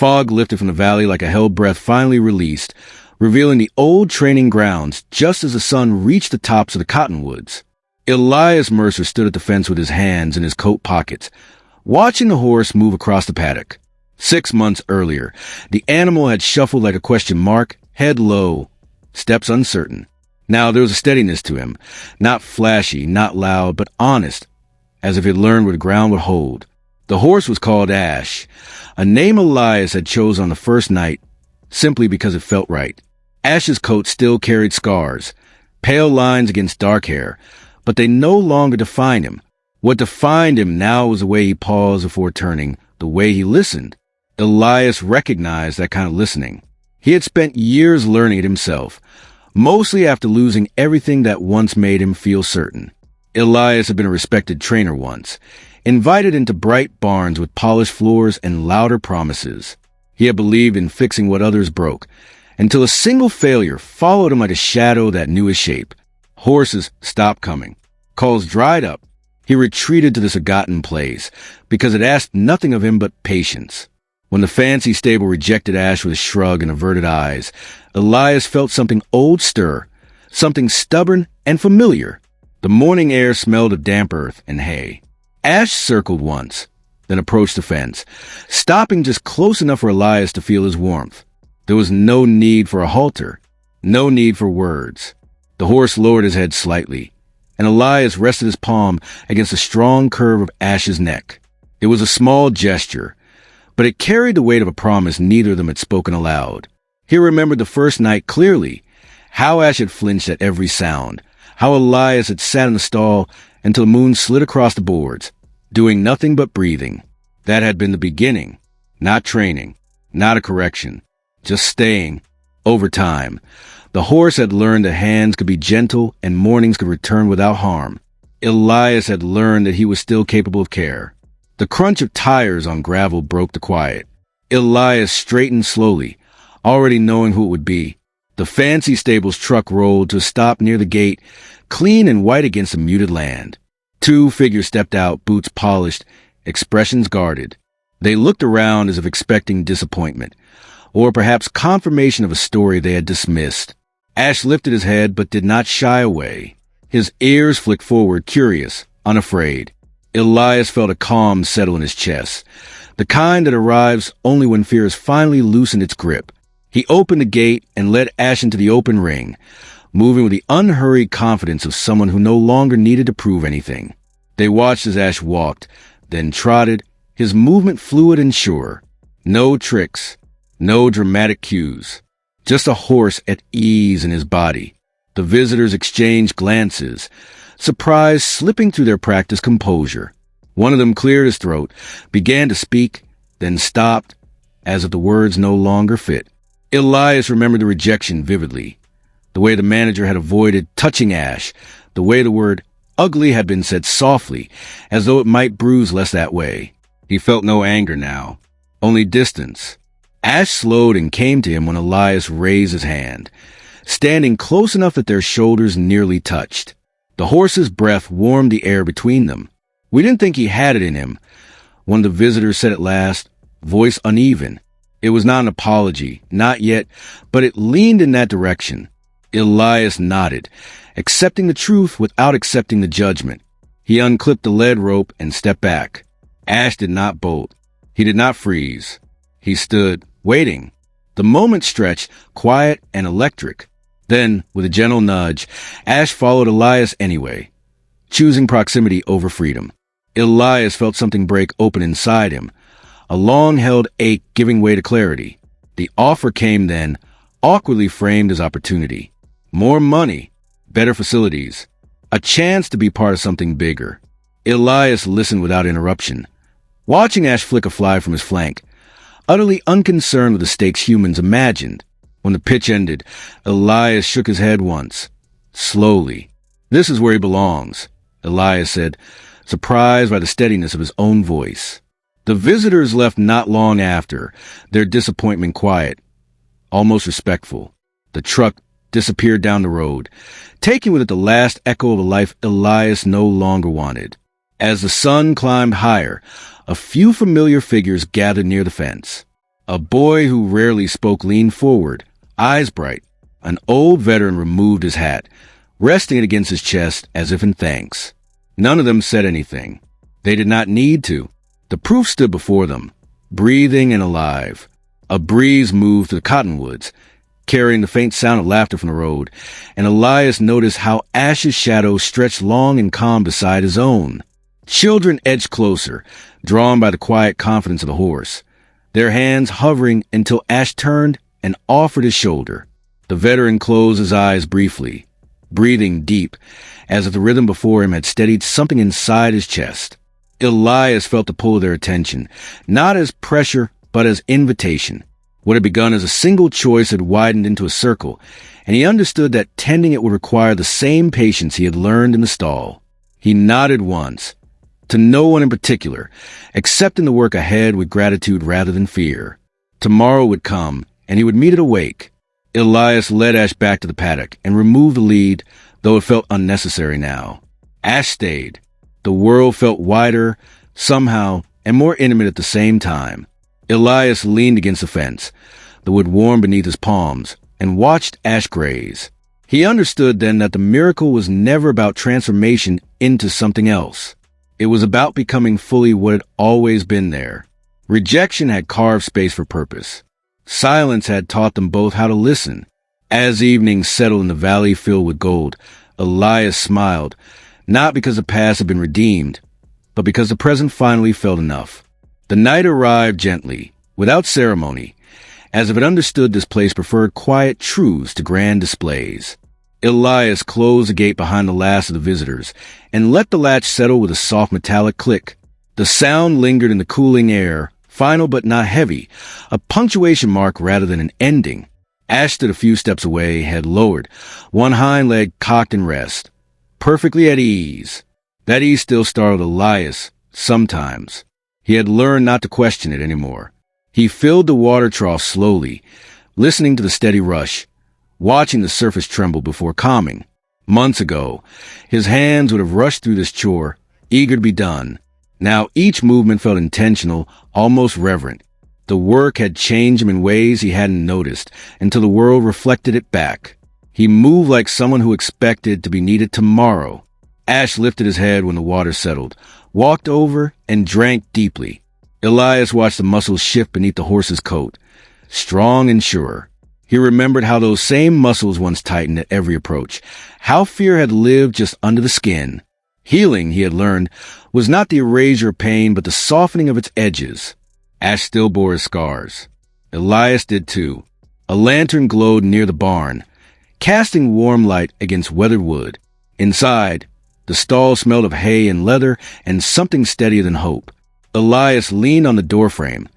Fog lifted from the valley like a held breath finally released, revealing the old training grounds just as the sun reached the tops of the cottonwoods. Elias Mercer stood at the fence with his hands in his coat pockets, watching the horse move across the paddock. 6 months earlier, the animal had shuffled like a question mark, head low, steps uncertain. Now there was a steadiness to him, not flashy, not loud, but honest, as if he had learned where the ground would hold. The horse was called Ash, a name Elias had chosen on the first night, simply because it felt right. Ash's coat still carried scars, pale lines against dark hair, but they no longer defined him. What defined him now was the way he paused before turning, the way he listened. Elias recognized that kind of listening. He had spent years learning it himself, mostly after losing everything that once made him feel certain. Elias had been a respected trainer once, invited into bright barns with polished floors and louder promises. He had believed in fixing what others broke, until a single failure followed him like a shadow that knew his shape. Horses stopped coming. Calls dried up. He retreated to this forgotten place, because it asked nothing of him but patience. When the fancy stable rejected Ash with a shrug and averted eyes, Elias felt something old stir, something stubborn and familiar. The morning air smelled of damp earth and hay. Ash circled once, then approached the fence, stopping just close enough for Elias to feel his warmth. There was no need for a halter, no need for words. The horse lowered his head slightly, and Elias rested his palm against the strong curve of Ash's neck. It was a small gesture, but it carried the weight of a promise neither of them had spoken aloud. He remembered the first night clearly, how Ash had flinched at every sound, how Elias had sat in the stall until the moon slid across the boards, doing nothing but breathing. That had been the beginning, not training, not a correction, just staying. Over time, the horse had learned that hands could be gentle and mornings could return without harm. Elias had learned that he was still capable of care. The crunch of tires on gravel broke the quiet. Elias straightened slowly, already knowing who it would be. The fancy stable's truck rolled to a stop near the gate, clean and white against the muted land. 2 figures stepped out, boots polished, expressions guarded. They looked around as if expecting disappointment, or perhaps confirmation of a story they had dismissed. Ash lifted his head but did not shy away. His ears flicked forward, curious, unafraid. Elias felt a calm settle in his chest, the kind that arrives only when fear has finally loosened its grip. He opened the gate and led Ash into the open ring, moving with the unhurried confidence of someone who no longer needed to prove anything. They watched as Ash walked, then trotted, his movement fluid and sure. No tricks, no dramatic cues, just a horse at ease in his body. The visitors exchanged glances, surprise slipping through their practiced composure. One of them cleared his throat, began to speak, then stopped, as if the words no longer fit. Elias remembered the rejection vividly, the way the manager had avoided touching Ash, the way the word ugly had been said softly, as though it might bruise less that way. He felt no anger now, only distance. Ash slowed and came to him when Elias raised his hand, standing close enough that their shoulders nearly touched. The horse's breath warmed the air between them. "We didn't think he had it in him," one of the visitors said at last, voice uneven. It was not an apology, not yet, but it leaned in that direction. Elias nodded, accepting the truth without accepting the judgment. He unclipped the lead rope and stepped back. Ash did not bolt. He did not freeze. He stood, waiting. The moment stretched, quiet and electric. Then, with a gentle nudge, Ash followed Elias anyway, choosing proximity over freedom. Elias felt something break open inside him, a long-held ache giving way to clarity. The offer came then, awkwardly framed as opportunity. More money, better facilities, a chance to be part of something bigger. Elias listened without interruption, watching Ash flick a fly from his flank, utterly unconcerned with the stakes humans imagined. When the pitch ended, Elias shook his head once, slowly. "This is where he belongs," Elias said, surprised by the steadiness of his own voice. The visitors left not long after, their disappointment quiet, almost respectful. The truck disappeared down the road, taking with it the last echo of a life Elias no longer wanted. As the sun climbed higher, a few familiar figures gathered near the fence. A boy who rarely spoke leaned forward, eyes bright. An old veteran removed his hat, resting it against his chest as if in thanks. None of them said anything. They did not need to. The proof stood before them, breathing and alive. A breeze moved through the cottonwoods, carrying the faint sound of laughter from the road, and Elias noticed how Ash's shadow stretched long and calm beside his own. Children edged closer, drawn by the quiet confidence of the horse, their hands hovering until Ash turned and offered his shoulder. The veteran closed his eyes briefly, breathing deep, as if the rhythm before him had steadied something inside his chest. Elias felt the pull of their attention, not as pressure, but as invitation. What had begun as a single choice had widened into a circle, and he understood that tending it would require the same patience he had learned in the stall. He nodded once, to no one in particular, accepting the work ahead with gratitude rather than fear. Tomorrow would come, and he would meet it awake. Elias led Ash back to the paddock and removed the lead, though it felt unnecessary now. Ash stayed. The world felt wider, somehow, and more intimate at the same time. Elias leaned against the fence, the wood warm beneath his palms, and watched Ash graze. He understood then that the miracle was never about transformation into something else. It was about becoming fully what had always been there. Rejection had carved space for purpose. Silence had taught them both how to listen. As evening settled in the valley filled with gold, Elias smiled, not because the past had been redeemed, but because the present finally felt enough. The night arrived gently, without ceremony, as if it understood this place preferred quiet truths to grand displays. Elias closed the gate behind the last of the visitors and let the latch settle with a soft metallic click. The sound lingered in the cooling air, final but not heavy, a punctuation mark rather than an ending. Ash stood a few steps away, head lowered, one hind leg cocked in rest, perfectly at ease. That ease still startled Elias, sometimes. He had learned not to question it anymore. He filled the water trough slowly, listening to the steady rush, watching the surface tremble before calming. Months ago, his hands would have rushed through this chore, eager to be done. Now each movement felt intentional, almost reverent. The work had changed him in ways he hadn't noticed until the world reflected it back. He moved like someone who expected to be needed tomorrow. Ash lifted his head when the water settled, walked over, and drank deeply. Elias watched the muscles shift beneath the horse's coat, strong and sure. He remembered how those same muscles once tightened at every approach, how fear had lived just under the skin. Healing, he had learned, was not the erasure of pain, but the softening of its edges. Ash still bore his scars. Elias did too. A lantern glowed near the barn, casting warm light against weathered wood. Inside, the stall smelled of hay and leather and something steadier than hope. Elias leaned on the doorframe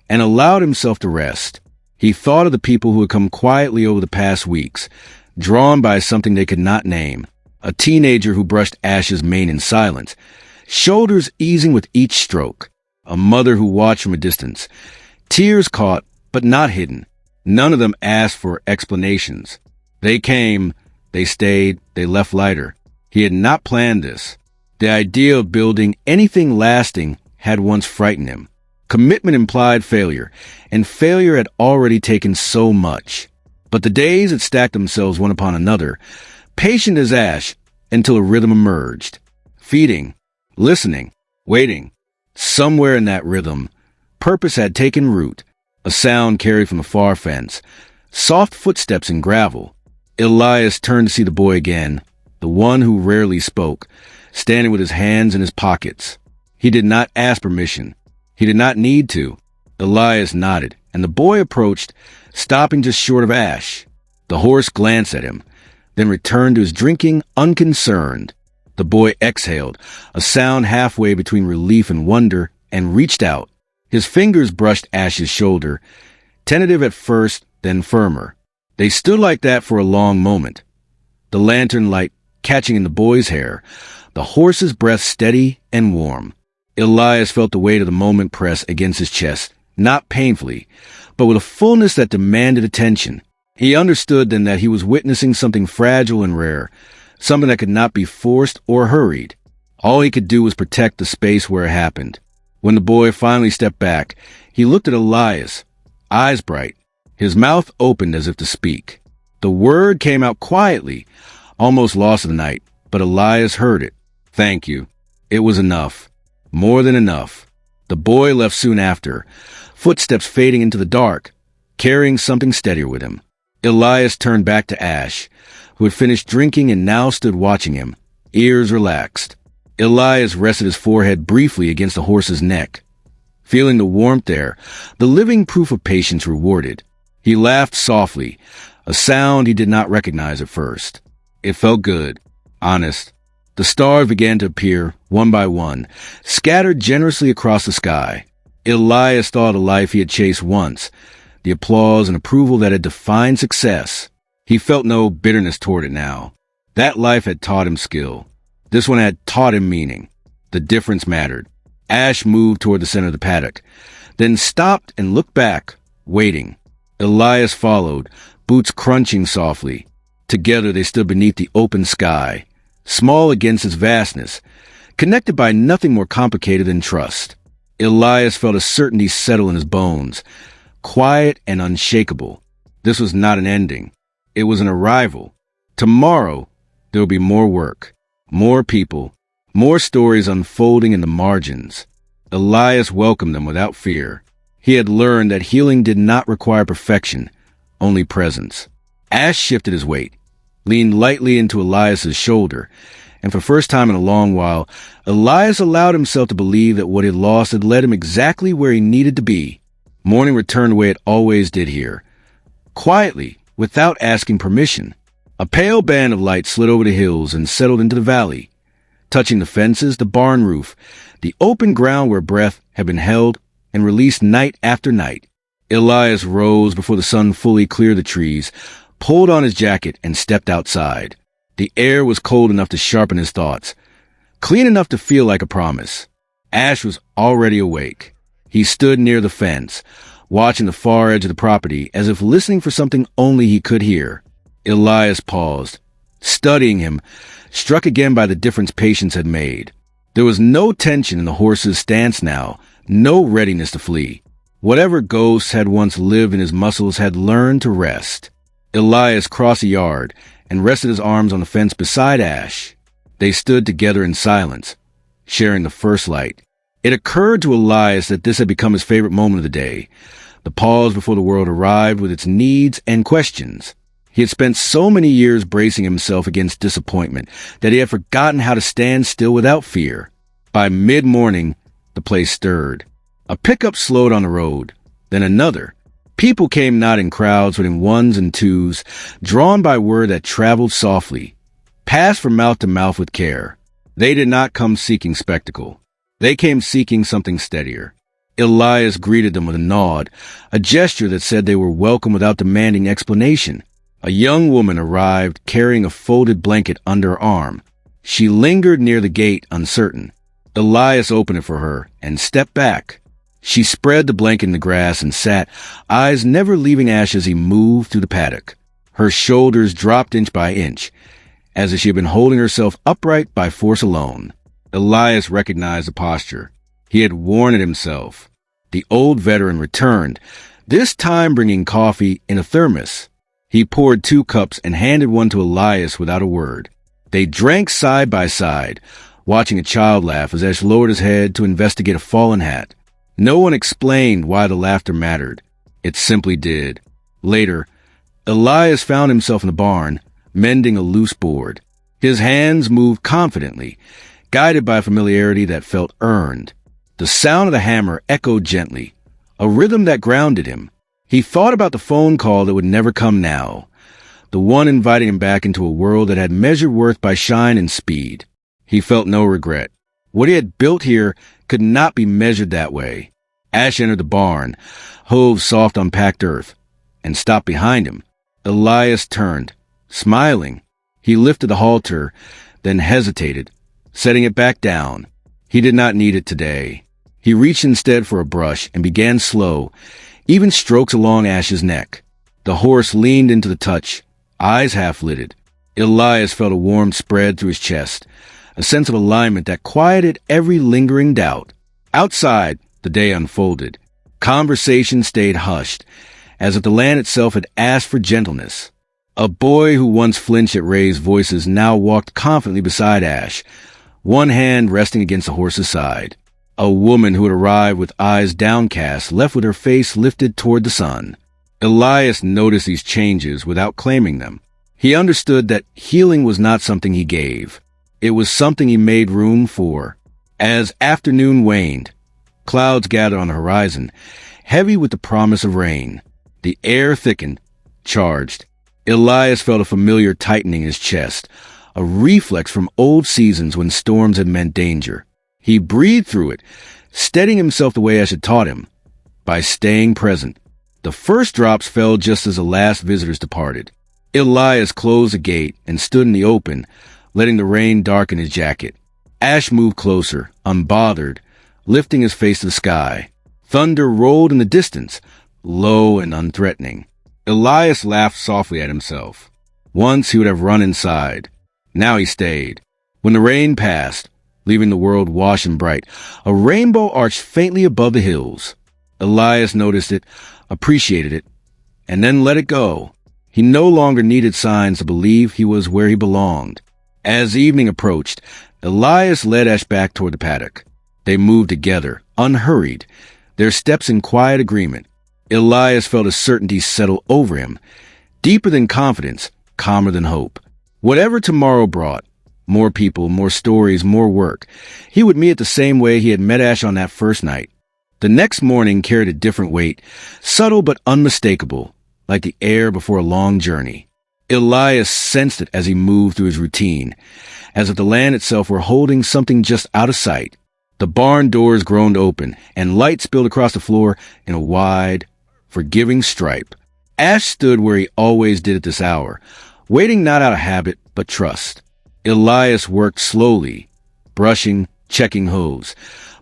and allowed himself to rest. He thought of the people who had come quietly over the past weeks, drawn by something they could not name. A teenager who brushed Ash's mane in silence, shoulders easing with each stroke. A mother who watched from a distance, tears caught but not hidden. None of them asked for explanations. They came, they stayed, they left lighter. He had not planned this. The idea of building anything lasting had once frightened him. Commitment implied failure, and failure had already taken so much. But the days had stacked themselves one upon another, patient as Ash, until a rhythm emerged. Feeding, listening, waiting. Somewhere in that rhythm, purpose had taken root. A sound carried from the far fence, soft footsteps in gravel. Elias turned to see the boy again, the one who rarely spoke, standing with his hands in his pockets. He did not ask permission. He did not need to. Elias nodded, and the boy approached, stopping just short of Ash. The horse glanced at him, then returned to his drinking, unconcerned. The boy exhaled, a sound halfway between relief and wonder, and reached out. His fingers brushed Ash's shoulder, tentative at first, then firmer. They stood like that for a long moment, the lantern light catching in the boy's hair, the horse's breath steady and warm. Elias felt the weight of the moment press against his chest, not painfully, but with a fullness that demanded attention. He understood then that he was witnessing something fragile and rare, something that could not be forced or hurried. All he could do was protect the space where it happened. When the boy finally stepped back, he looked at Elias, eyes bright. His mouth opened as if to speak. The word came out quietly, almost lost in the night, but Elias heard it. Thank you. It was enough. More than enough. The boy left soon after, footsteps fading into the dark, carrying something steadier with him. Elias turned back to Ash, who had finished drinking and now stood watching him, ears relaxed. Elias rested his forehead briefly against the horse's neck. Feeling the warmth there, the living proof of patience rewarded. He laughed softly, a sound he did not recognize at first. It felt good, honest. The stars began to appear, one by one, scattered generously across the sky. Elias thought of the life he had chased once, the applause and approval that had defined success. He felt no bitterness toward it now. That life had taught him skill. This one had taught him meaning. The difference mattered. Ash moved toward the center of the paddock, then stopped and looked back, waiting. Elias followed, boots crunching softly. Together they stood beneath the open sky, small against its vastness, connected by nothing more complicated than trust. Elias felt a certainty settle in his bones, quiet and unshakable. This was not an ending. It was an arrival. Tomorrow, there will be more work, more people, more stories unfolding in the margins. Elias welcomed them without fear. He had learned that healing did not require perfection, only presence. Ash shifted his weight, leaned lightly into Elias's shoulder, and for the first time in a long while, Elias allowed himself to believe that what he had lost had led him exactly where he needed to be. Morning returned the way it always did here, quietly, without asking permission. A pale band of light slid over the hills and settled into the valley, touching the fences, the barn roof, the open ground where breath had been held and released night after night. Elias rose before the sun fully cleared the trees, pulled on his jacket, and stepped outside. The air was cold enough to sharpen his thoughts, clean enough to feel like a promise. Ash was already awake. He stood near the fence, watching the far edge of the property as if listening for something only he could hear. Elias paused, studying him, struck again by the difference patience had made. There was no tension in the horse's stance now, no readiness to flee. Whatever ghosts had once lived in his muscles had learned to rest. Elias crossed the yard and rested his arms on the fence beside Ash. They stood together in silence, sharing the first light. It occurred to Elias that this had become his favorite moment of the day, the pause before the world arrived with its needs and questions. He had spent so many years bracing himself against disappointment that he had forgotten how to stand still without fear. By mid-morning, the place stirred. A pickup slowed on the road, then another. People came not in crowds, but in ones and twos, drawn by word that traveled softly, passed from mouth to mouth with care. They did not come seeking spectacle. They came seeking something steadier. Elias greeted them with a nod, a gesture that said they were welcome without demanding explanation. A young woman arrived, carrying a folded blanket under her arm. She lingered near the gate, uncertain. Elias opened it for her and stepped back. She spread the blanket in the grass and sat, eyes never leaving Ash as he moved through the paddock. Her shoulders dropped inch by inch, as if she had been holding herself upright by force alone. Elias recognized the posture. He had worn it himself. The old veteran returned, this time bringing coffee in a thermos. He poured 2 cups and handed one to Elias without a word. They drank side by side, watching a child laugh as Ash lowered his head to investigate a fallen hat. No one explained why the laughter mattered. It simply did. Later, Elias found himself in the barn, mending a loose board. His hands moved confidently, guided by a familiarity that felt earned. The sound of the hammer echoed gently, a rhythm that grounded him. He thought about the phone call that would never come now, the one inviting him back into a world that had measured worth by shine and speed. He felt no regret. What he had built here could not be measured that way. Ash entered the barn, hooves soft on packed earth, and stopped behind him. Elias turned, smiling. He lifted the halter, then hesitated, setting it back down. He did not need it today. He reached instead for a brush and began slow, even strokes along Ash's neck. The horse leaned into the touch, eyes half-lidded. Elias felt a warmth spread through his chest, a sense of alignment that quieted every lingering doubt. Outside, the day unfolded. Conversation stayed hushed, as if the land itself had asked for gentleness. A boy who once flinched at Ray's voices now walked confidently beside Ash, one hand resting against the horse's side. A woman who had arrived with eyes downcast left with her face lifted toward the sun. Elias noticed these changes without claiming them. He understood that healing was not something he gave. It was something he made room for. As afternoon waned, clouds gathered on the horizon, heavy with the promise of rain. The air thickened, charged. Elias felt a familiar tightening in his chest, a reflex from old seasons when storms had meant danger. He breathed through it, steadying himself the way Ash had taught him, by staying present. The first drops fell just as the last visitors departed. Elias closed the gate and stood in the open, letting the rain darken his jacket. Ash moved closer, unbothered, lifting his face to the sky. Thunder rolled in the distance, low and unthreatening. Elias laughed softly at himself. Once he would have run inside. Now he stayed. When the rain passed, leaving the world wash and bright, a rainbow arched faintly above the hills. Elias noticed it, appreciated it, and then let it go. He no longer needed signs to believe he was where he belonged. As evening approached, Elias led Ash back toward the paddock. They moved together, unhurried, their steps in quiet agreement. Elias felt a certainty settle over him, deeper than confidence, calmer than hope. Whatever tomorrow brought, more people, more stories, more work, he would meet it the same way he had met Ash on that first night. The next morning carried a different weight, subtle but unmistakable, like the air before a long journey. Elias sensed it as he moved through his routine, as if the land itself were holding something just out of sight. The barn doors groaned open, and light spilled across the floor in a wide, forgiving stripe. Ash stood where he always did at this hour, waiting not out of habit, but trust. Elias worked slowly, brushing, checking hooves,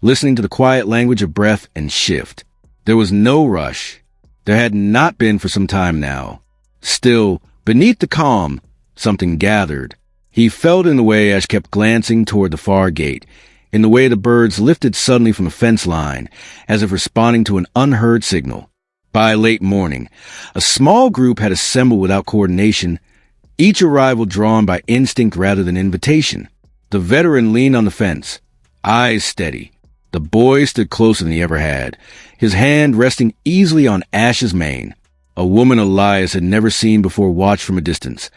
listening to the quiet language of breath and shift. There was no rush. There had not been for some time now. Still, beneath the calm, something gathered. He felt in the way Ash kept glancing toward the far gate, in the way the birds lifted suddenly from the fence line, as if responding to an unheard signal. By late morning, a small group had assembled without coordination, each arrival drawn by instinct rather than invitation. The veteran leaned on the fence, eyes steady. The boy stood closer than he ever had, his hand resting easily on Ash's mane. A woman Elias had never seen before watched from a distance,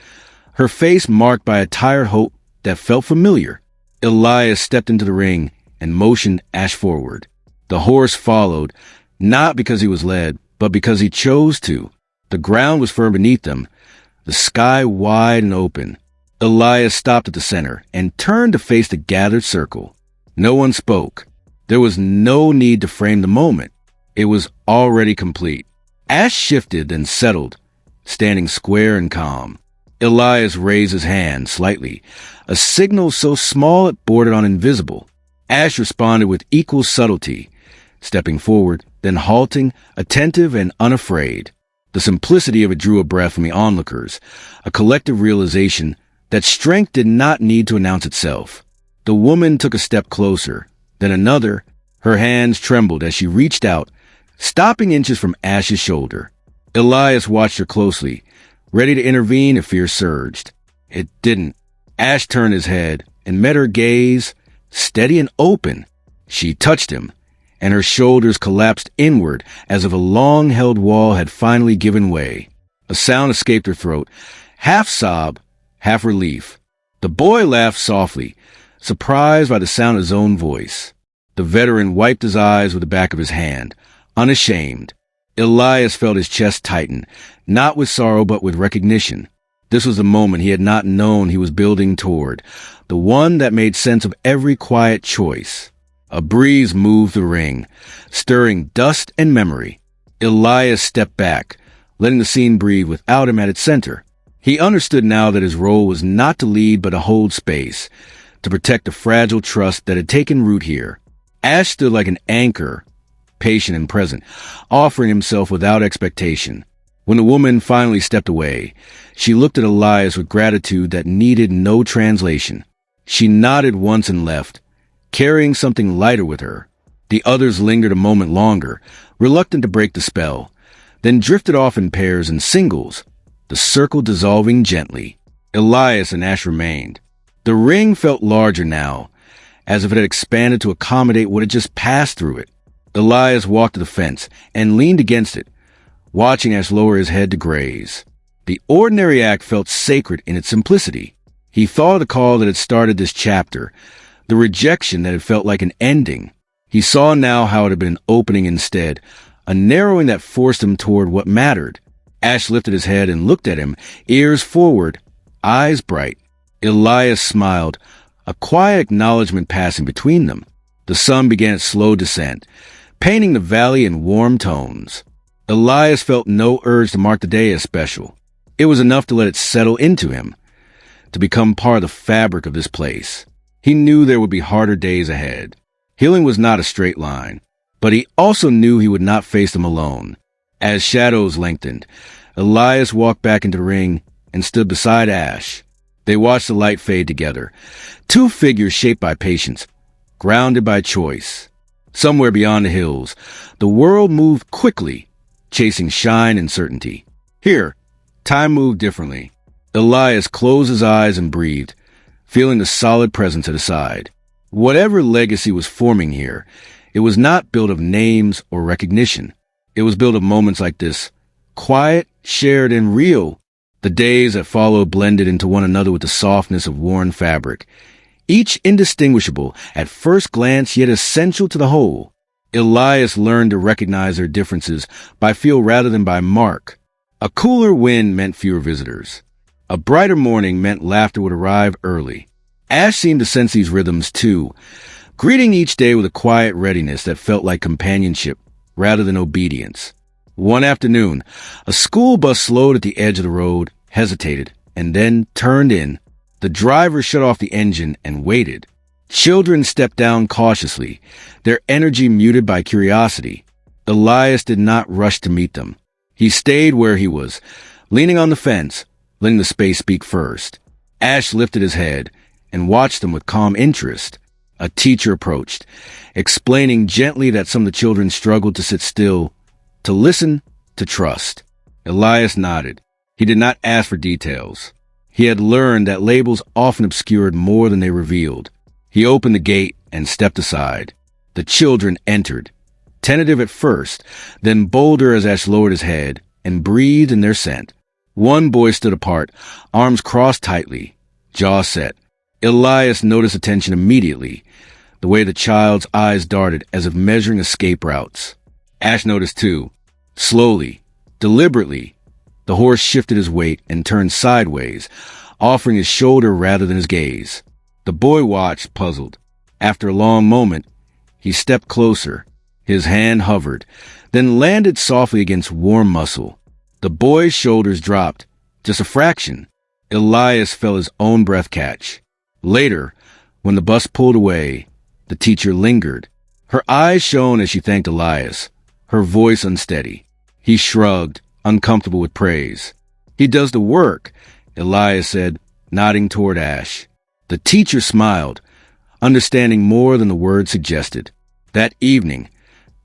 her face marked by a tired hope that felt familiar. Elias stepped into the ring and motioned Ash forward. The horse followed, not because he was led, but because he chose to. The ground was firm beneath them, the sky wide and open. Elias stopped at the center and turned to face the gathered circle. No one spoke. There was no need to frame the moment. It was already complete. Ash shifted and settled, standing square and calm. Elias raised his hand slightly, a signal so small it bordered on invisible. Ash responded with equal subtlety, stepping forward, then halting, attentive and unafraid. The simplicity of it drew a breath from the onlookers, a collective realization that strength did not need to announce itself. The woman took a step closer, then another. Her hands trembled as she reached out, stopping inches from Ash's shoulder. Elias watched her closely, ready to intervene if fear surged. It didn't. Ash turned his head and met her gaze, steady and open. She touched him, and her shoulders collapsed inward as if a long-held wall had finally given way. A sound escaped her throat, half sob, half relief. The boy laughed softly, surprised by the sound of his own voice. The veteran wiped his eyes with the back of his hand, unashamed. Elias felt his chest tighten, not with sorrow but with recognition. This was the moment he had not known he was building toward, the one that made sense of every quiet choice. A breeze moved the ring, stirring dust and memory. Elias stepped back, letting the scene breathe without him at its center. He understood now that his role was not to lead but to hold space, to protect the fragile trust that had taken root here. Ash stood like an anchor, patient and present, offering himself without expectation. When the woman finally stepped away, she looked at Elias with gratitude that needed no translation. She nodded once and left, carrying something lighter with her. The others lingered a moment longer, reluctant to break the spell, then drifted off in pairs and singles, the circle dissolving gently. Elias and Ash remained. The ring felt larger now, as if it had expanded to accommodate what had just passed through it. Elias walked to the fence and leaned against it, watching Ash lower his head to graze. The ordinary act felt sacred in its simplicity. He thought of the call that had started this chapter, the rejection that had felt like an ending. He saw now how it had been an opening instead, a narrowing that forced him toward what mattered. Ash lifted his head and looked at him, ears forward, eyes bright. Elias smiled, a quiet acknowledgement passing between them. The sun began its slow descent, painting the valley in warm tones. Elias felt no urge to mark the day as special. It was enough to let it settle into him, to become part of the fabric of this place. He knew there would be harder days ahead. Healing was not a straight line, but he also knew he would not face them alone. As shadows lengthened, Elias walked back into the ring and stood beside Ash. They watched the light fade together, two figures shaped by patience, grounded by choice. Somewhere beyond the hills, the world moved quickly, chasing shine and certainty. Here, time moved differently. Elias closed his eyes and breathed, feeling the solid presence at his side. Whatever legacy was forming here, it was not built of names or recognition. It was built of moments like this, quiet, shared, and real. The days that followed blended into one another with the softness of worn fabric, each indistinguishable at first glance yet essential to the whole. Elias learned to recognize their differences by feel rather than by mark. A cooler wind meant fewer visitors. A brighter morning meant laughter would arrive early. Ash seemed to sense these rhythms too, greeting each day with a quiet readiness that felt like companionship rather than obedience. One afternoon, a school bus slowed at the edge of the road, hesitated, and then turned in. The driver shut off the engine and waited. Children stepped down cautiously, their energy muted by curiosity. Elias did not rush to meet them. He stayed where he was, leaning on the fence, letting the space speak first. Ash lifted his head and watched them with calm interest. A teacher approached, explaining gently that some of the children struggled to sit still, to listen, to trust. Elias nodded. He did not ask for details. He had learned that labels often obscured more than they revealed. He opened the gate and stepped aside. The children entered, tentative at first, then bolder as Ash lowered his head and breathed in their scent. One boy stood apart, arms crossed tightly, jaw set. Elias noticed attention immediately, the way the child's eyes darted as if measuring escape routes. Ash noticed too. Slowly, deliberately, the horse shifted his weight and turned sideways, offering his shoulder rather than his gaze. The boy watched, puzzled. After a long moment, he stepped closer. His hand hovered, then landed softly against warm muscle. The boy's shoulders dropped, just a fraction. Elias felt his own breath catch. Later, when the bus pulled away, the teacher lingered. Her eyes shone as she thanked Elias, her voice unsteady. He shrugged, uncomfortable with praise. "He does the work," Elias said, nodding toward Ash. The teacher smiled, understanding more than the word suggested. That evening,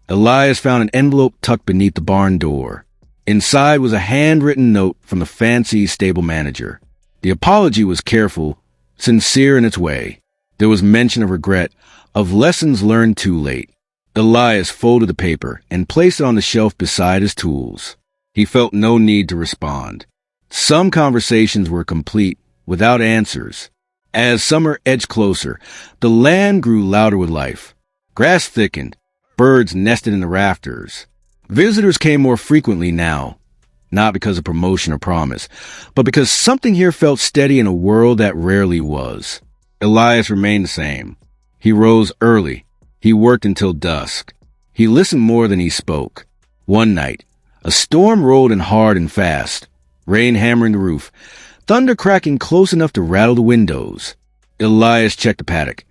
Elias found an envelope tucked beneath the barn door. Inside was a handwritten note from the fancy stable manager. The apology was careful, sincere in its way. There was mention of regret, of lessons learned too late. Elias folded the paper and placed it on the shelf beside his tools. He felt no need to respond. Some conversations were complete, without answers. As summer edged closer, the land grew louder with life. Grass thickened, birds nested in the rafters. Visitors came more frequently now, not because of promotion or promise, but because something here felt steady in a world that rarely was. Elias remained the same. He rose early. He worked until dusk. He listened more than he spoke. One night, a storm rolled in hard and fast, rain hammering the roof, thunder cracking close enough to rattle the windows. Elias checked the paddock,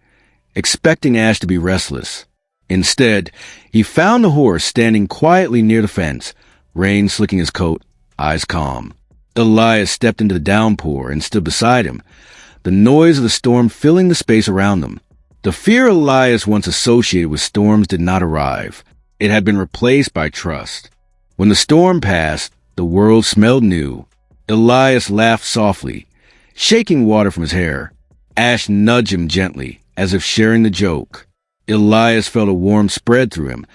expecting Ash to be restless. Instead, he found the horse standing quietly near the fence, rain slicking his coat, eyes calm. Elias stepped into the downpour and stood beside him, the noise of the storm filling the space around them. The fear Elias once associated with storms did not arrive. It had been replaced by trust. When the storm passed, the world smelled new. Elias laughed softly, shaking water from his hair. Ash nudged him gently, as if sharing the joke. Elias felt a warmth spread through him,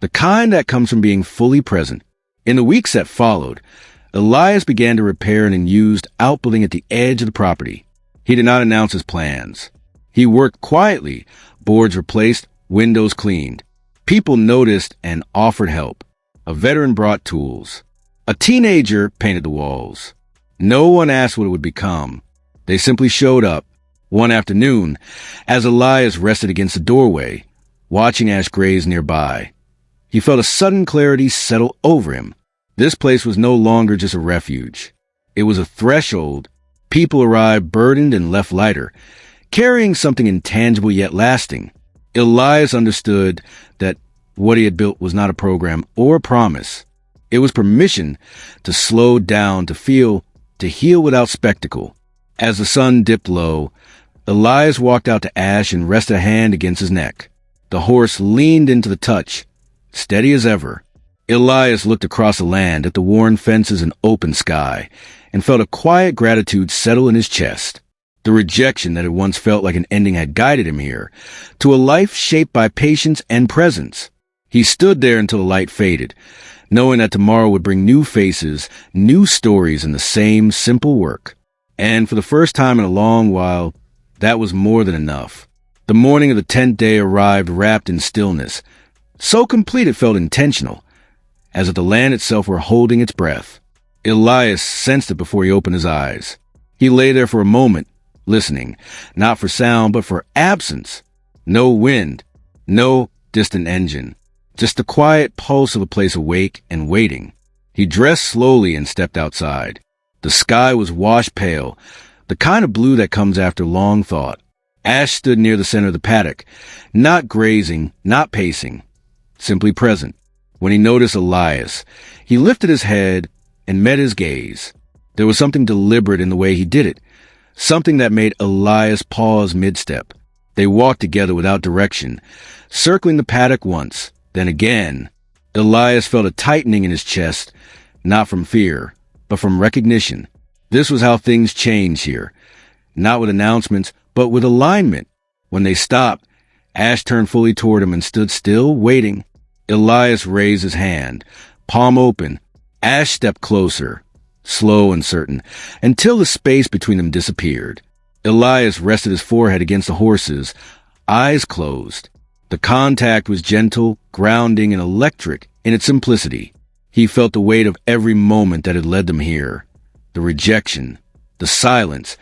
the kind that comes from being fully present. In the weeks that followed, Elias began to repair an unused outbuilding at the edge of the property. He did not announce his plans. He worked quietly, boards replaced, windows cleaned. People noticed and offered help. A veteran brought tools. A teenager painted the walls. No one asked what it would become. They simply showed up. One afternoon, as Elias rested against the doorway, watching Ash graze nearby, he felt a sudden clarity settle over him. This place was no longer just a refuge. It was a threshold. People arrived burdened and left lighter, carrying something intangible yet lasting. Elias understood that what he had built was not a program or a promise. It was permission to slow down, to feel, to heal without spectacle. As the sun dipped low, Elias walked out to Ash and rested a hand against his neck. The horse leaned into the touch, steady as ever. Elias looked across the land at the worn fences and open sky, and felt a quiet gratitude settle in his chest. The rejection that had once felt like an ending had guided him here, to a life shaped by patience and presence. He stood there until the light faded, knowing that tomorrow would bring new faces, new stories, and the same simple work. And for the first time in a long while, that was more than enough. The morning of the 10th day arrived wrapped in stillness, so complete it felt intentional, as if the land itself were holding its breath. Elias sensed it before he opened his eyes. He lay there for a moment, listening, not for sound, but for absence. No wind, no distant engine, just the quiet pulse of a place awake and waiting. He dressed slowly and stepped outside. The sky was washed pale, the kind of blue that comes after long thought. Ash stood near the center of the paddock, not grazing, not pacing, simply present. When he noticed Elias, he lifted his head and met his gaze. There was something deliberate in the way he did it, something that made Elias pause mid-step. They walked together without direction, circling the paddock once, then again. Elias felt a tightening in his chest, not from fear, but from recognition. This was how things changed here, not with announcements, but with alignment. When they stopped, Ash turned fully toward him and stood still, waiting. Elias raised his hand, palm open. Ash stepped closer, slow and certain, until the space between them disappeared. Elias rested his forehead against the horse's, eyes closed. The contact was gentle, grounding, and electric in its simplicity. He felt the weight of every moment that had led them here. The rejection, the silence,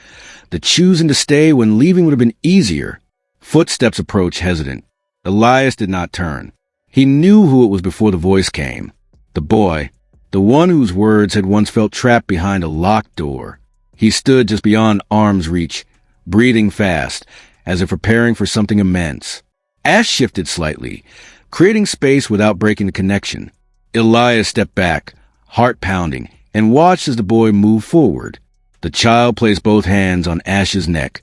the choosing to stay when leaving would have been easier. Footsteps approached hesitant. Elias did not turn. He knew who it was before the voice came. The boy, the one whose words had once felt trapped behind a locked door. He stood just beyond arm's reach, breathing fast, as if preparing for something immense. Ash shifted slightly, creating space without breaking the connection. Elias stepped back, heart pounding, and watched as the boy moved forward. The child placed both hands on Ash's neck,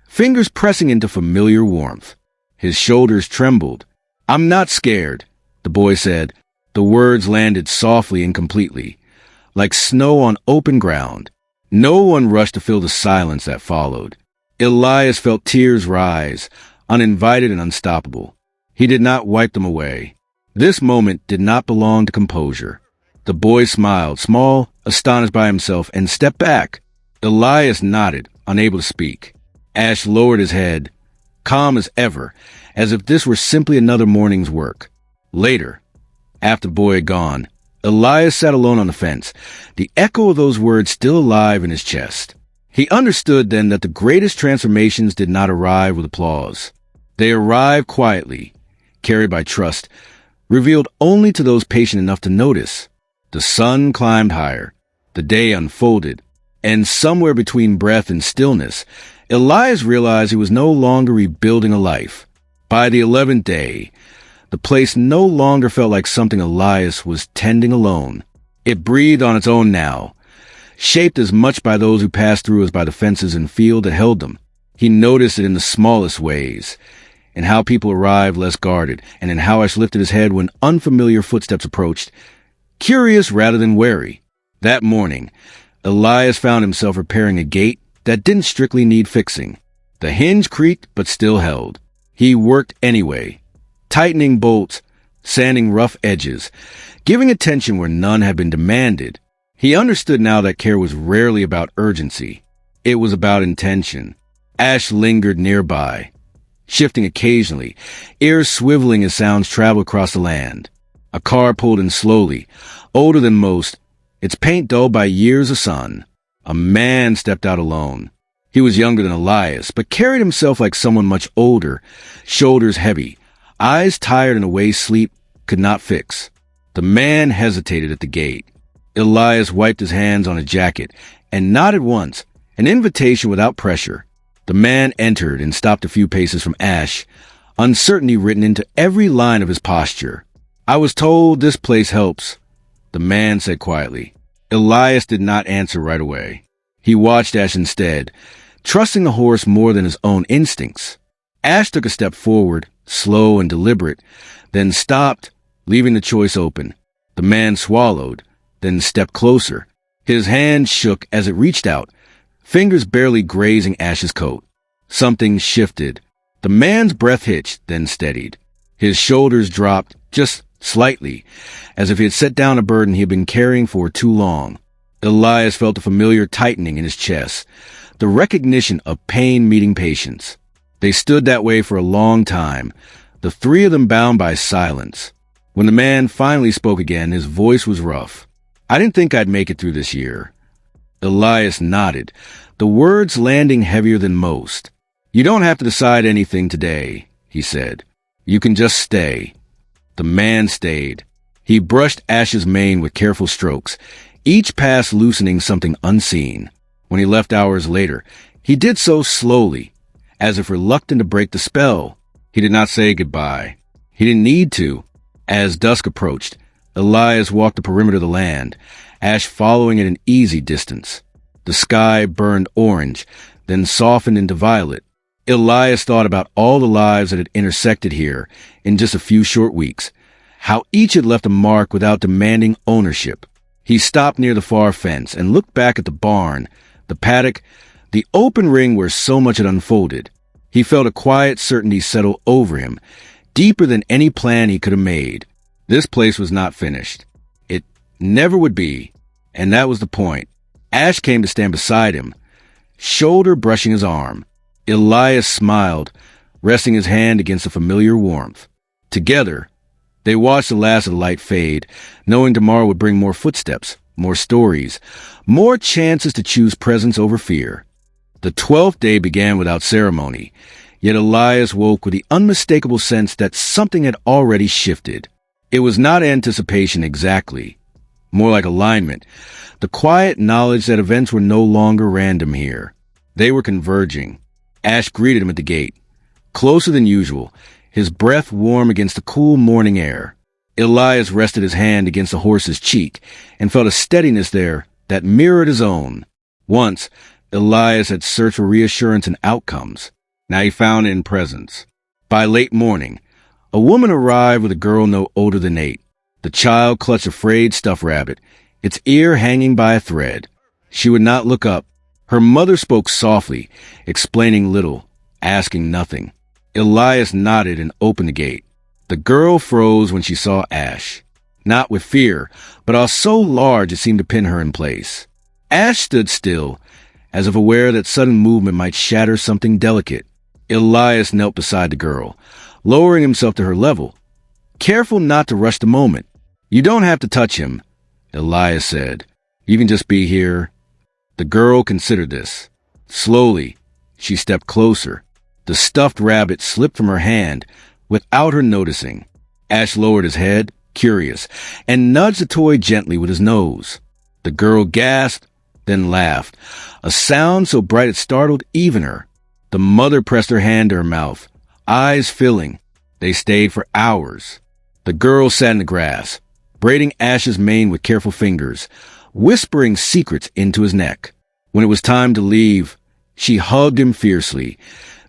fingers pressing into familiar warmth. His shoulders trembled. "I'm not scared," the boy said. The words landed softly and completely, like snow on open ground. No one rushed to fill the silence that followed. Elias felt tears rise, uninvited and unstoppable. He did not wipe them away. This moment did not belong to composure. The boy smiled, small, astonished by himself, and stepped back. Elias nodded, unable to speak. Ash lowered his head, calm as ever, as if this were simply another morning's work. Later, after the boy had gone, Elias sat alone on the fence, the echo of those words still alive in his chest. He understood then that the greatest transformations did not arrive with applause. They arrived quietly, carried by trust, revealed only to those patient enough to notice. The sun climbed higher, the day unfolded, and somewhere between breath and stillness, Elias realized he was no longer rebuilding a life. By the 11th day, the place no longer felt like something Elias was tending alone. It breathed on its own now, shaped as much by those who passed through as by the fences and field that held them. He noticed it in the smallest ways, in how people arrived less guarded, and in how Ash lifted his head when unfamiliar footsteps approached, curious rather than wary. That morning, Elias found himself repairing a gate that didn't strictly need fixing. The hinge creaked but still held. He worked anyway, tightening bolts, sanding rough edges, giving attention where none had been demanded. He understood now that care was rarely about urgency. It was about intention. Ash lingered nearby, shifting occasionally, ears swiveling as sounds traveled across the land. A car pulled in slowly, older than most, its paint dulled by years of sun. A man stepped out alone. He was younger than Elias, but carried himself like someone much older, shoulders heavy, eyes tired in a way sleep could not fix. The man hesitated at the gate. Elias wiped his hands on his jacket and nodded once, an invitation without pressure. The man entered and stopped a few paces from Ash, uncertainty written into every line of his posture. "I was told this place helps," the man said quietly. Elias did not answer right away. He watched Ash instead, trusting the horse more than his own instincts. Ash took a step forward, slow and deliberate, then stopped, leaving the choice open. The man swallowed, then stepped closer. His hand shook as it reached out, fingers barely grazing Ash's coat. Something shifted. The man's breath hitched, then steadied. His shoulders dropped, just slightly, as if he had set down a burden he had been carrying for too long. Elias felt a familiar tightening in his chest, the recognition of pain meeting patience. They stood that way for a long time, the three of them bound by silence. When the man finally spoke again, his voice was rough. "I didn't think I'd make it through this year." Elias nodded, the words landing heavier than most. "You don't have to decide anything today," he said. "You can just stay." The man stayed. He brushed Ash's mane with careful strokes, each pass loosening something unseen. When he left hours later, he did so slowly, as if reluctant to break the spell. He did not say goodbye. He didn't need to. As dusk approached, Elias walked the perimeter of the land, Ash following at an easy distance. The sky burned orange, then softened into violet. Elias thought about all the lives that had intersected here in just a few short weeks, how each had left a mark without demanding ownership. He stopped near the far fence and looked back at the barn, the paddock, the open ring where so much had unfolded. He felt a quiet certainty settle over him, deeper than any plan he could have made. This place was not finished. It never would be, and that was the point. Ash came to stand beside him, shoulder brushing his arm. Elias smiled, resting his hand against a familiar warmth. Together, they watched the last of the light fade, knowing tomorrow would bring more footsteps, more stories, more chances to choose presence over fear. The 12th day began without ceremony, yet Elias woke with the unmistakable sense that something had already shifted. It was not anticipation exactly, more like alignment, the quiet knowledge that events were no longer random here. They were converging. Ash greeted him at the gate, closer than usual, his breath warm against the cool morning air. Elias rested his hand against the horse's cheek and felt a steadiness there that mirrored his own. Once, Elias had searched for reassurance in outcomes. Now he found it in presence. By late morning, a woman arrived with a girl no older than 8. The child clutched a frayed stuffed rabbit, its ear hanging by a thread. She would not look up. Her mother spoke softly, explaining little, asking nothing. Elias nodded and opened the gate. The girl froze when she saw Ash. Not with fear, but all so large it seemed to pin her in place. Ash stood still, as if aware that sudden movement might shatter something delicate. Elias knelt beside the girl, lowering himself to her level, careful not to rush the moment. "You don't have to touch him," Elias said. "You can just be here." The girl considered this. Slowly, she stepped closer. The stuffed rabbit slipped from her hand without her noticing. Ash lowered his head, curious, and nudged the toy gently with his nose. The girl gasped, then laughed, a sound so bright it startled even her. The mother pressed her hand to her mouth, eyes filling. They stayed for hours. The girl sat in the grass, braiding Ash's mane with careful fingers, whispering secrets into his neck. When it was time to leave, she hugged him fiercely,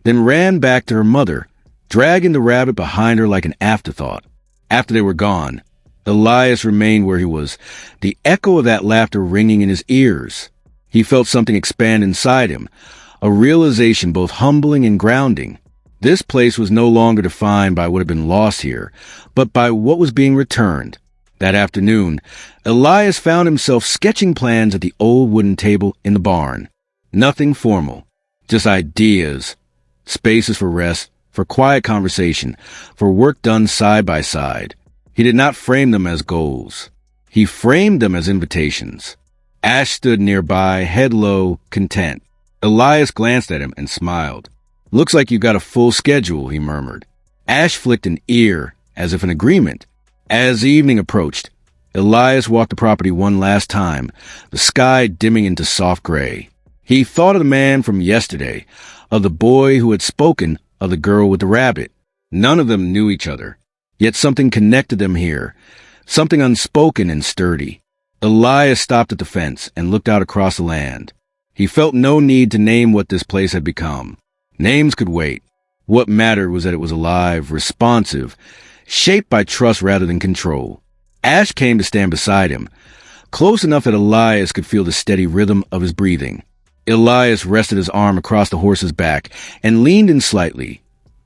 then ran back to her mother, dragging the rabbit behind her like an afterthought. After they were gone, Elias remained where he was, the echo of that laughter ringing in his ears. He felt something expand inside him, a realization both humbling and grounding. This place was no longer defined by what had been lost here, but by what was being returned. That afternoon, Elias found himself sketching plans at the old wooden table in the barn. Nothing formal, just ideas, spaces for rest, for quiet conversation, for work done side by side. He did not frame them as goals. He framed them as invitations. Ash stood nearby, head low, content. Elias glanced at him and smiled. "Looks like you got a full schedule," he murmured. Ash flicked an ear, as if in agreement. As evening approached, Elias walked the property one last time, the sky dimming into soft gray. He thought of the man from yesterday, of the boy who had spoken, of the girl with the rabbit. None of them knew each other, yet something connected them here, something unspoken and sturdy. Elias stopped at the fence and looked out across the land. He felt no need to name what this place had become. Names could wait. What mattered was that it was alive, responsive, shaped by trust rather than control. Ash came to stand beside him, close enough that Elias could feel the steady rhythm of his breathing. Elias rested his arm across the horse's back and leaned in slightly,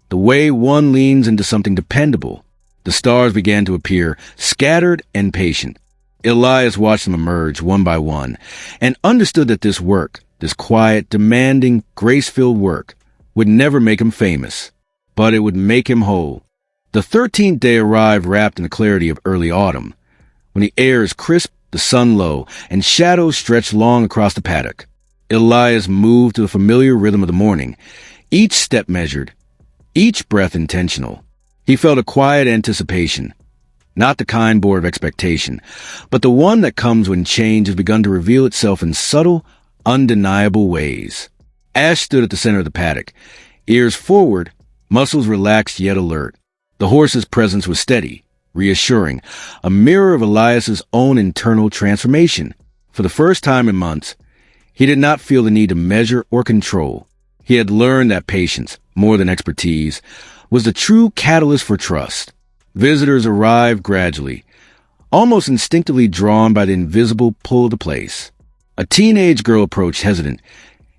the way one leans into something dependable. The stars began to appear, scattered and patient. Elias watched them emerge one by one and understood that this work, this quiet, demanding, grace-filled work, would never make him famous, but it would make him whole. The 13th day arrived wrapped in the clarity of early autumn, when the air is crisp, the sun low, and shadows stretched long across the paddock. Elias moved to the familiar rhythm of the morning, each step measured, each breath intentional. He felt a quiet anticipation, not the kind born of expectation, but the one that comes when change has begun to reveal itself in subtle, undeniable ways. Ash stood at the center of the paddock, ears forward, muscles relaxed yet alert. The horse's presence was steady, reassuring, a mirror of Elias's own internal transformation. For the first time in months, he did not feel the need to measure or control. He had learned that patience, more than expertise, was the true catalyst for trust. Visitors arrived gradually, almost instinctively drawn by the invisible pull of the place. A teenage girl approached hesitant,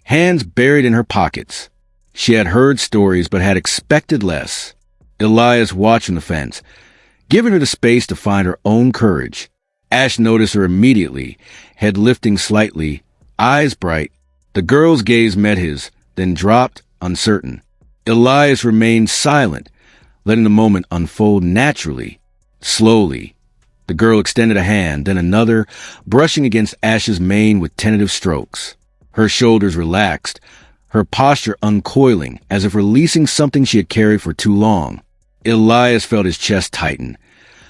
hands buried in her pockets. She had heard stories but had expected less. Elias watched from the fence, giving her the space to find her own courage. Ash noticed her immediately, head lifting slightly, eyes bright. The girl's gaze met his, then dropped, uncertain. Elias remained silent, letting the moment unfold naturally. Slowly, the girl extended a hand, then another, brushing against Ash's mane with tentative strokes. Her shoulders relaxed, her posture uncoiling, as if releasing something she had carried for too long. Elias felt his chest tighten,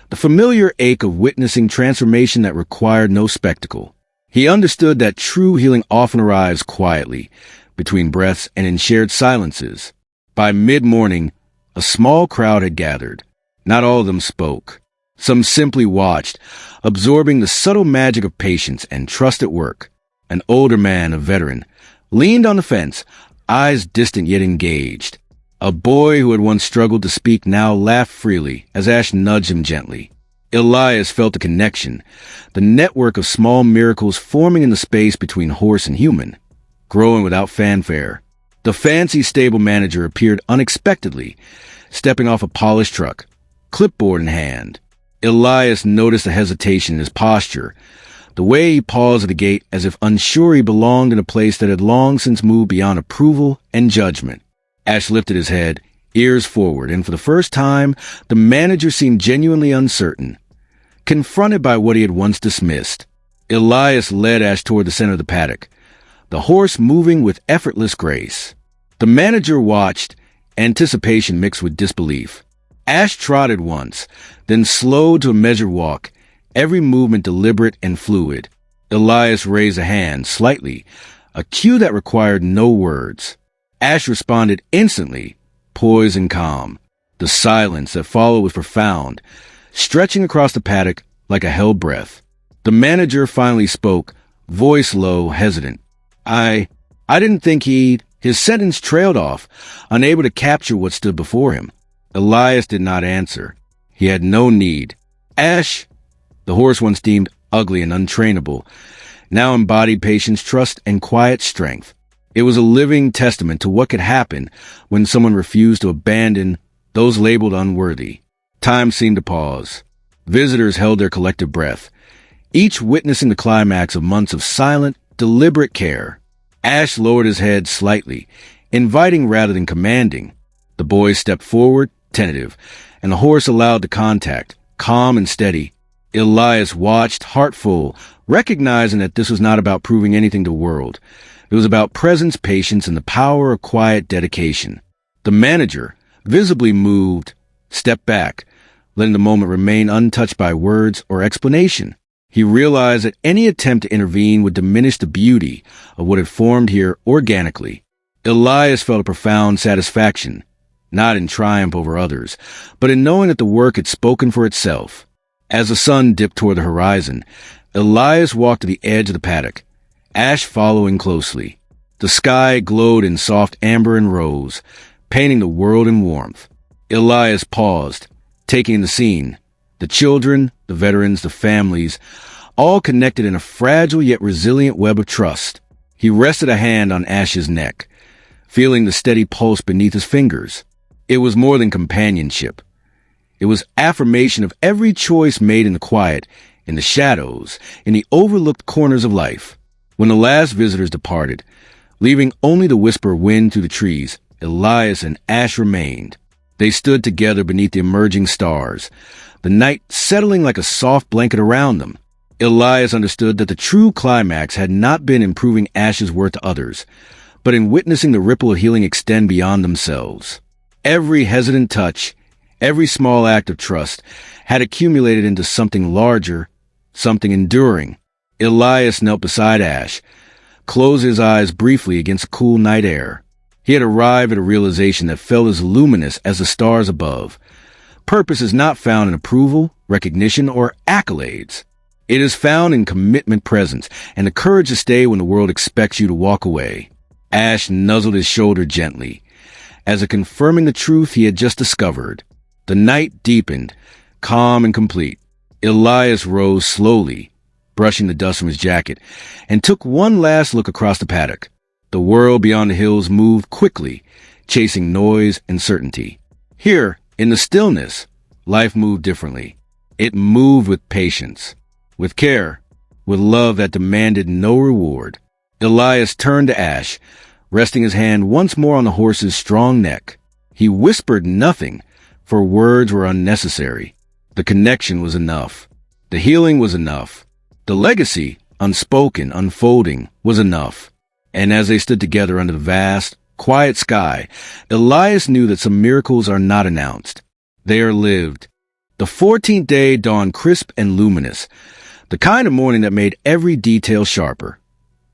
the familiar ache of witnessing transformation that required no spectacle. He understood that true healing often arrives quietly, between breaths and in shared silences. By mid-morning, a small crowd had gathered. Not all of them spoke. Some simply watched, absorbing the subtle magic of patience and trust at work. An older man, a veteran, leaned on the fence, eyes distant yet engaged. A boy who had once struggled to speak now laughed freely as Ash nudged him gently. Elias felt the connection, the network of small miracles forming in the space between horse and human, growing without fanfare. The fancy stable manager appeared unexpectedly, stepping off a polished truck, clipboard in hand. Elias noticed the hesitation in his posture, the way he paused at the gate as if unsure he belonged in a place that had long since moved beyond approval and judgment. Ash lifted his head, ears forward, and for the first time, the manager seemed genuinely uncertain, confronted by what he had once dismissed. Elias led Ash toward the center of the paddock, the horse moving with effortless grace. The manager watched, anticipation mixed with disbelief. Ash trotted once, then slowed to a measured walk, every movement deliberate and fluid. Elias raised a hand, slightly, a cue that required no words. Ash responded instantly, poised and calm. The silence that followed was profound, stretching across the paddock like a held breath. The manager finally spoke, voice low, hesitant. I didn't think he'd... His sentence trailed off, unable to capture what stood before him. Elias did not answer. He had no need. Ash, the horse once deemed ugly and untrainable, now embodied patience, trust, and quiet strength. It was a living testament to what could happen when someone refused to abandon those labeled unworthy. Time seemed to pause. Visitors held their collective breath, each witnessing the climax of months of silent, deliberate care. Ash lowered his head slightly, inviting rather than commanding. The boys stepped forward, tentative, and the horse allowed the contact, calm and steady. Elias watched, heart full, recognizing that this was not about proving anything to the world. It was about presence, patience, and the power of quiet dedication. The manager, visibly moved, stepped back, letting the moment remain untouched by words or explanation. He realized that any attempt to intervene would diminish the beauty of what had formed here organically. Elias felt a profound satisfaction, not in triumph over others, but in knowing that the work had spoken for itself. As the sun dipped toward the horizon, Elias walked to the edge of the paddock, Ash following closely. The sky glowed in soft amber and rose, painting the world in warmth. Elias paused, taking in the scene. The children, the veterans, the families, all connected in a fragile yet resilient web of trust. He rested a hand on Ash's neck, feeling the steady pulse beneath his fingers. It was more than companionship. It was affirmation of every choice made in the quiet, in the shadows, in the overlooked corners of life. When the last visitors departed, leaving only the whisper of wind through the trees, Elias and Ash remained. They stood together beneath the emerging stars, the night settling like a soft blanket around them. Elias understood that the true climax had not been in proving Ash's worth to others, but in witnessing the ripple of healing extend beyond themselves. Every hesitant touch, every small act of trust, had accumulated into something larger, something enduring. Elias knelt beside Ash, closed his eyes briefly against the cool night air. He had arrived at a realization that felt as luminous as the stars above. Purpose is not found in approval, recognition, or accolades. It is found in commitment, presence, and the courage to stay when the world expects you to walk away. Ash nuzzled his shoulder gently, as if confirming the truth he had just discovered. The night deepened, calm and complete. Elias rose slowly, brushing the dust from his jacket, and took one last look across the paddock. The world beyond the hills moved quickly, chasing noise and certainty. Here, in the stillness, life moved differently. It moved with patience, with care, with love that demanded no reward. Elias turned to Ash, resting his hand once more on the horse's strong neck. He whispered nothing, for words were unnecessary. The connection was enough. The healing was enough. The legacy, unspoken, unfolding, was enough. And as they stood together under the vast, quiet sky, Elias knew that some miracles are not announced. They are lived. The 14th day dawned crisp and luminous, the kind of morning that made every detail sharper.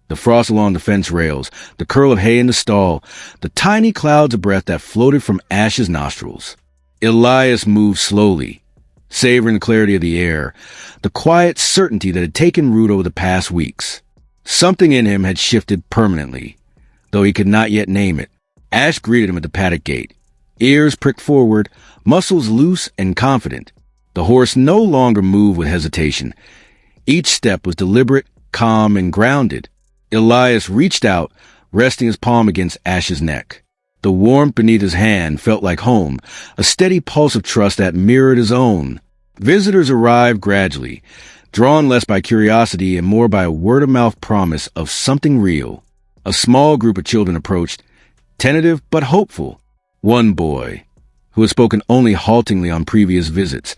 The frost along the fence rails, the curl of hay in the stall, the tiny clouds of breath that floated from Ash's nostrils. Elias moved slowly, savoring the clarity of the air, the quiet certainty that had taken root over the past weeks. Something in him had shifted permanently, though he could not yet name it. Ash greeted him at the paddock gate, ears pricked forward, muscles loose and confident. The horse no longer moved with hesitation. Each step was deliberate, calm, and grounded. Elias reached out, resting his palm against Ash's neck. The warmth beneath his hand felt like home, a steady pulse of trust that mirrored his own. Visitors arrived gradually, drawn less by curiosity and more by a word-of-mouth promise of something real. A small group of children approached, tentative but hopeful. One boy, who had spoken only haltingly on previous visits,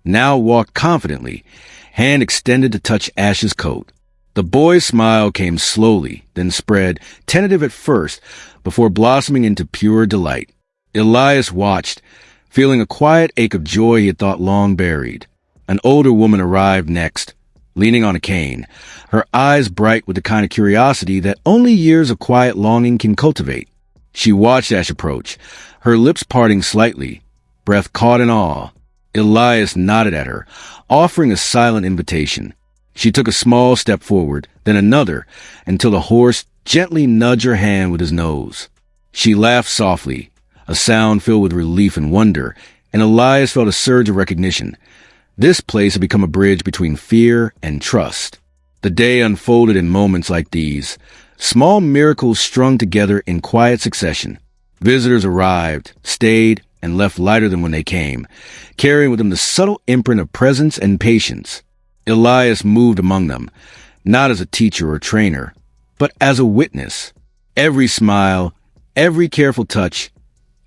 now walked confidently, hand extended to touch Ash's coat. The boy's smile came slowly, then spread, tentative at first, before blossoming into pure delight. Elias watched, feeling a quiet ache of joy he had thought long buried. An older woman arrived next, leaning on a cane, her eyes bright with the kind of curiosity that only years of quiet longing can cultivate. She watched Ash approach, her lips parting slightly, breath caught in awe. Elias nodded at her, offering a silent invitation. She took a small step forward, then another, until the horse gently nudged her hand with his nose. She laughed softly, a sound filled with relief and wonder, and Elias felt a surge of recognition. This place had become a bridge between fear and trust. The day unfolded in moments like these, small miracles strung together in quiet succession. Visitors arrived, stayed, and left lighter than when they came, carrying with them the subtle imprint of presence and patience. Elias moved among them, not as a teacher or trainer, but as a witness. Every smile, every careful touch,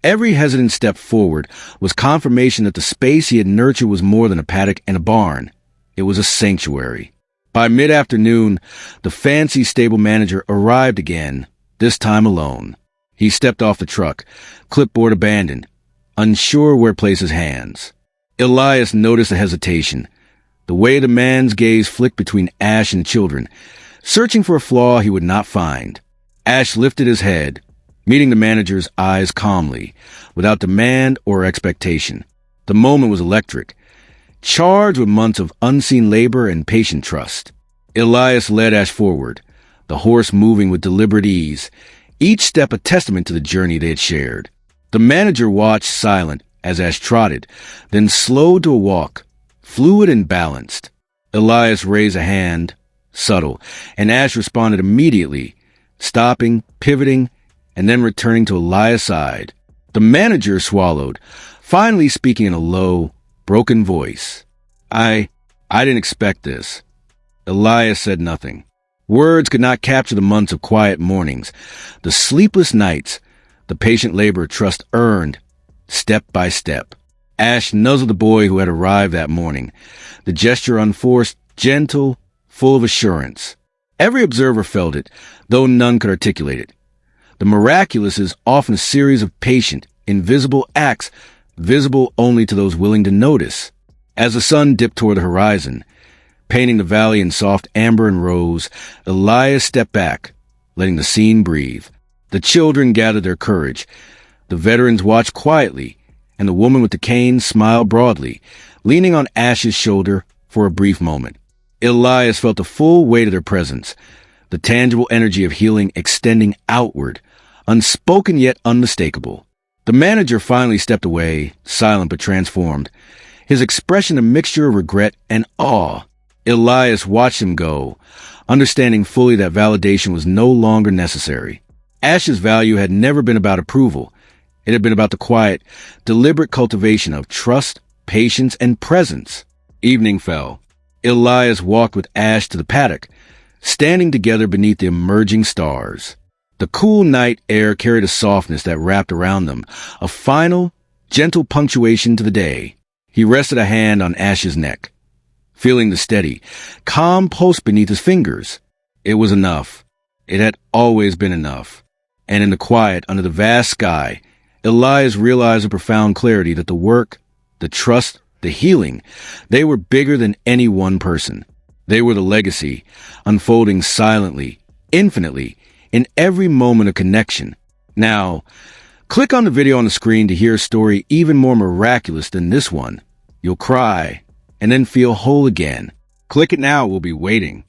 every hesitant step forward was confirmation that the space he had nurtured was more than a paddock and a barn. It was a sanctuary. By mid-afternoon, the fancy stable manager arrived again, this time alone. He stepped off the truck, clipboard abandoned, unsure where to place his hands. Elias noticed the hesitation, the way the man's gaze flicked between Ash and the children, searching for a flaw he would not find. Ash lifted his head, meeting the manager's eyes calmly, without demand or expectation. The moment was electric, charged with months of unseen labor and patient trust. Elias led Ash forward, the horse moving with deliberate ease, each step a testament to the journey they had shared. The manager watched silent as Ash trotted, then slowed to a walk, fluid and balanced. Elias raised a hand, subtle, and Ash responded immediately, stopping, pivoting, and then returning to Elias' side. The manager swallowed, finally speaking in a low, broken voice. I didn't expect this. Elias said nothing. Words could not capture the months of quiet mornings, the sleepless nights, the patient labor trust earned, step by step. Ash nuzzled the boy who had arrived that morning, the gesture unforced, gentle, full of assurance. Every observer felt it, though none could articulate it. The miraculous is often a series of patient, invisible acts, visible only to those willing to notice. As the sun dipped toward the horizon, painting the valley in soft amber and rose, Elias stepped back, letting the scene breathe. The children gathered their courage. The veterans watched quietly, and the woman with the cane smiled broadly, leaning on Ash's shoulder for a brief moment. Elias felt the full weight of their presence, the tangible energy of healing extending outward, unspoken yet unmistakable. The manager finally stepped away, silent but transformed, his expression a mixture of regret and awe. Elias watched him go, understanding fully that validation was no longer necessary. Ash's value had never been about approval. It had been about the quiet, deliberate cultivation of trust, patience, and presence. Evening fell. Elias walked with Ash to the paddock, standing together beneath the emerging stars. The cool night air carried a softness that wrapped around them, a final, gentle punctuation to the day. He rested a hand on Ash's neck, feeling the steady, calm pulse beneath his fingers. It was enough. It had always been enough. And in the quiet under the vast sky, Elias realized with profound clarity that the work, the trust, the healing, they were bigger than any one person. They were the legacy, unfolding silently, infinitely, in every moment of connection. Now, click on the video on the screen to hear a story even more miraculous than this one. You'll cry, and then feel whole again. Click it now, we'll be waiting.